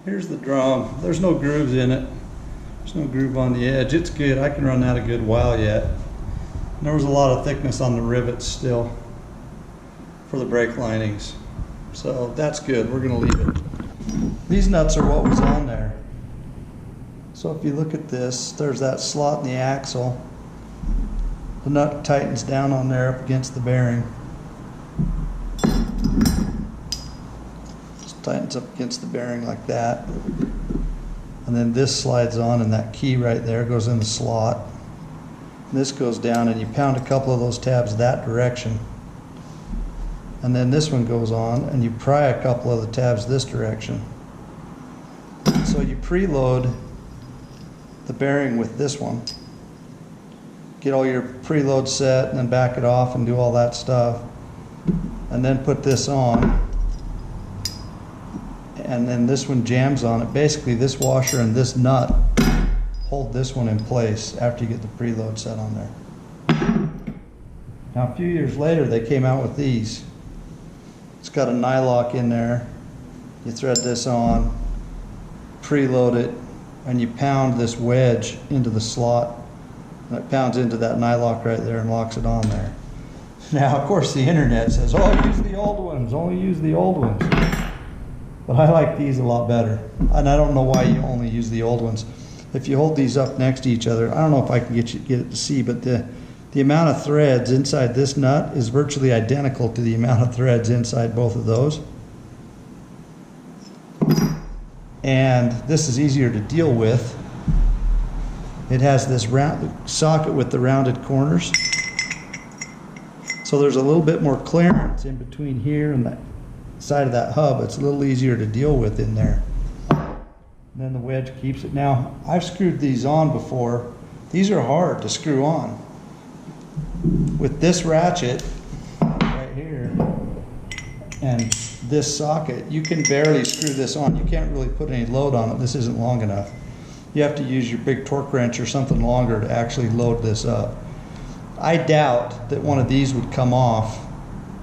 Here's the drum. There's no grooves in it. There's no groove on the edge. It's good. I can run that a good while yet. And there was a lot of thickness on the rivets still for the brake linings. So that's good. We're going to leave it. These nuts are what was on there. So if you look at this, there's that slot in the axle. The nut tightens down on there up against the bearing. Just tightens up against the bearing like that. And then this slides on, and that key right there goes in the slot. And this goes down, and you pound a couple of those tabs that direction. And then this one goes on, and you pry a couple of the tabs this direction. So you preload the bearing with this one. Get all your preload set and then back it off and do all that stuff. And then put this on. And then this one jams on it. Basically this washer and this nut hold this one in place after you get the preload set on there. Now a few years later they came out with these. It's got a nylock in there. You thread this on, preload it, and you pound this wedge into the slot, and it pounds into that nylock right there and locks it on there. Now, of course, the internet says, oh, use the old ones, only use the old ones. But I like these a lot better. And I don't know why you only use the old ones. If you hold these up next to each other, I don't know if I can get it to see, but the amount of threads inside this nut is virtually identical to the amount of threads inside both of those. And this is easier to deal with. It has this round socket with the rounded corners. So there's a little bit more clearance in between here and that side of that hub. It's a little easier to deal with in there. And then the wedge keeps it. Now, I've screwed these on before. These are hard to screw on. With this ratchet right here and this socket, you can barely screw this on. You can't really put any load on it. This isn't long enough. You have to use your big torque wrench or something longer to actually load this up. I doubt that one of these would come off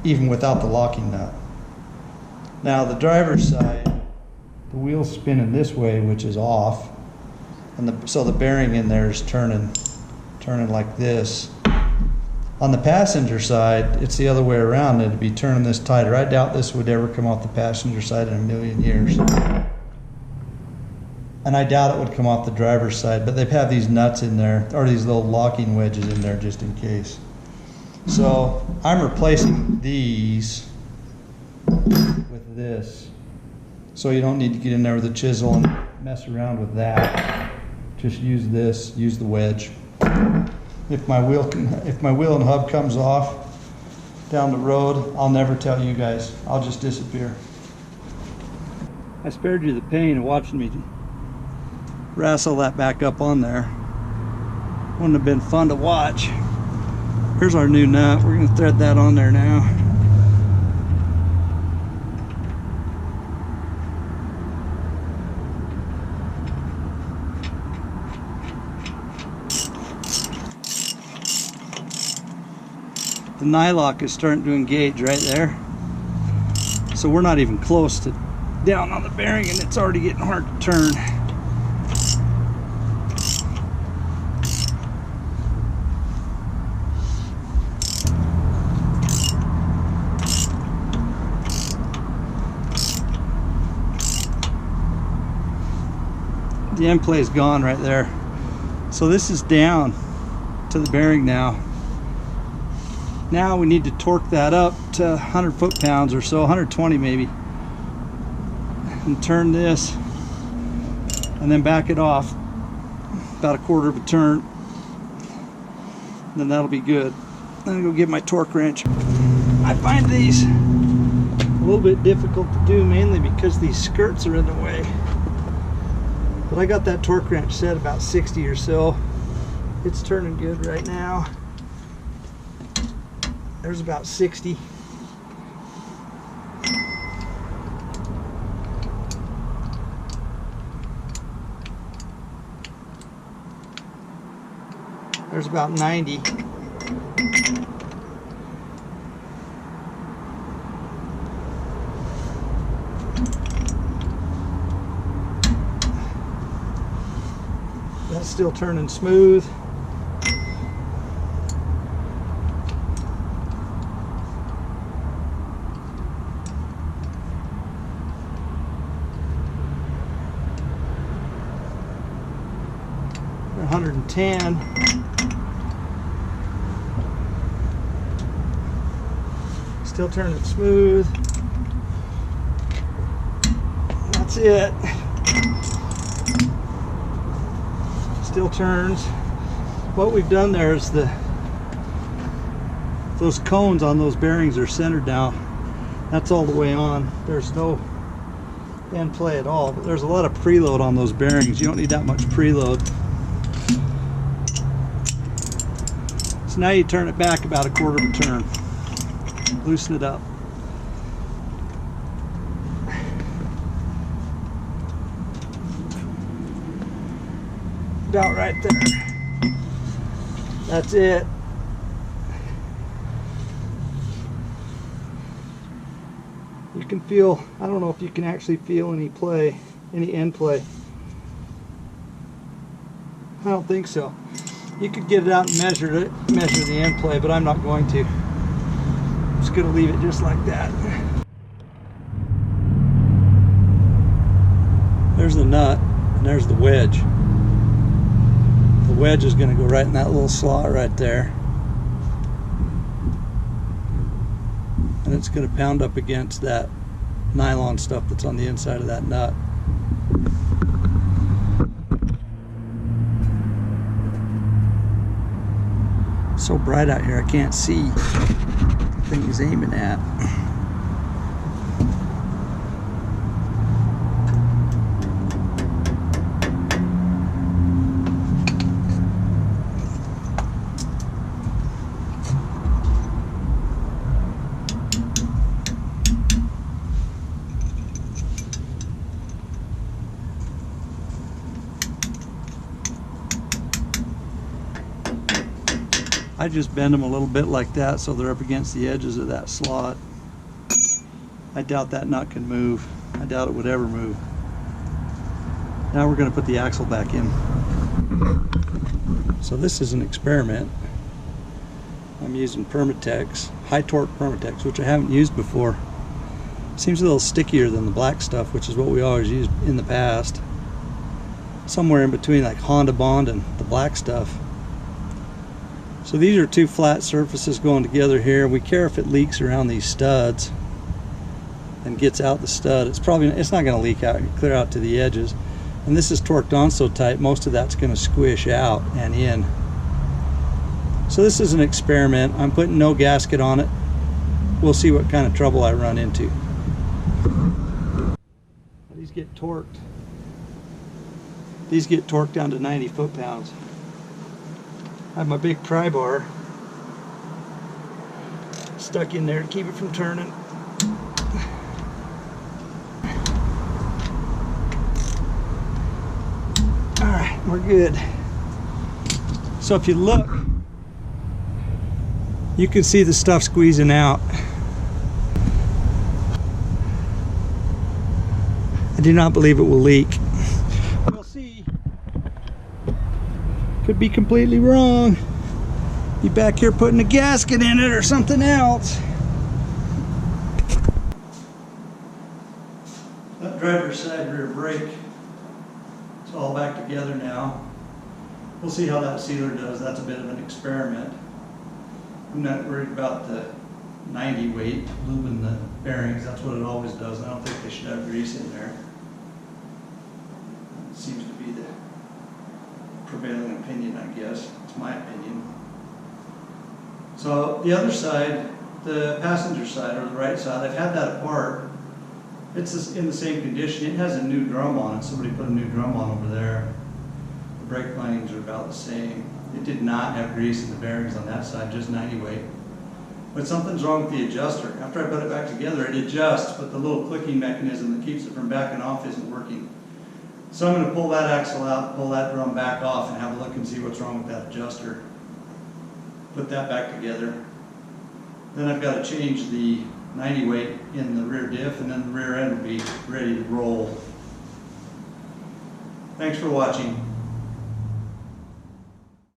even without the locking nut. Now the driver's side, the wheel's spinning this way, which is off, and so the bearing in there is turning like this. On the passenger side, it's the other way around. It'd be turning this tighter. I doubt this would ever come off the passenger side in a million years. And I doubt it would come off the driver's side, but they have these nuts in there, or these little locking wedges in there just in case. So I'm replacing these with this. So you don't need to get in there with a chisel and mess around with that. Just use this, use the wedge. If my wheel and hub comes off down the road, I'll never tell you guys. I'll just disappear. I spared you the pain of watching me wrestle that back up on there. Wouldn't have been fun to watch. Here's our new nut. We're going to thread that on there now. The nylock is starting to engage right there. So we're not even close to down on the bearing and it's already getting hard to turn. The end play is gone right there. So this is down to the bearing now. Now we need to torque that up to 100 foot-pounds or so, 120 maybe. And turn this and then back it off about a quarter of a turn. And then that'll be good. Then I'll go get my torque wrench. I find these a little bit difficult to do, mainly because these skirts are in the way. But I got that torque wrench set about 60 or so. It's turning good right now. There's about 60. There's about 90. That's still turning smooth. We're 110. Still turning smooth. That's it. Still turns. What we've done there is those cones on those bearings are centered now. That's all the way on. There's no end play at all, but there's a lot of preload on those bearings. You don't need that much preload. So now you turn it back about a quarter of a turn. Loosen it up. About right there. That's it. You can feel, I don't know if you can actually feel any play, any end play. I don't think so. You could get it out and measure the end play, but I'm not going to. I'm just going to leave it just like that. There's the nut, and there's the wedge. The wedge is going to go right in that little slot right there. And it's going to pound up against that nylon stuff that's on the inside of that nut. It's so bright out here I can't see what the thing is aiming at. I just bend them a little bit like that so they're up against the edges of that slot. I doubt that nut can move. I doubt it would ever move. Now we're going to put the axle back in. So this is an experiment. I'm using Permatex, high torque Permatex, which I haven't used before. Seems a little stickier than the black stuff, which is what we always used in the past. Somewhere in between like Honda Bond and the black stuff. So these are two flat surfaces going together here. We care if it leaks around these studs and gets out the stud. It's not going to leak out, clear out to the edges. And this is torqued on so tight, most of that's going to squish out and in. So this is an experiment. I'm putting no gasket on it. We'll see what kind of trouble I run into. These get torqued. These get torqued down to 90 foot-pounds. I have my big pry bar stuck in there to keep it from turning. Alright, we're good. So if you look, you can see the stuff squeezing out. I do not believe it will leak. We'll see. Could be completely wrong. Be back here putting a gasket in it or something else. That driver's side rear brake, it's all back together now. We'll see how that sealer does. That's a bit of an experiment. I'm not worried about the 90 weight lubing the bearings. That's what it always does. I don't think they should have grease in there. It seems to be the prevailing opinion, I guess. It's my opinion. So the other side, the passenger side or the right side, I've had that apart. It's in the same condition. It has a new drum on it. Somebody put a new drum on over there. The brake linings are about the same. It did not have grease in the bearings on that side, just 90 weight. But something's wrong with the adjuster. After I put it back together, it adjusts, but the little clicking mechanism that keeps it from backing off isn't working. So I'm going to pull that axle out, pull that drum back off, and have a look and see what's wrong with that adjuster. Put that back together. Then I've got to change the 90 weight in the rear diff, and then the rear end will be ready to roll. Thanks for watching.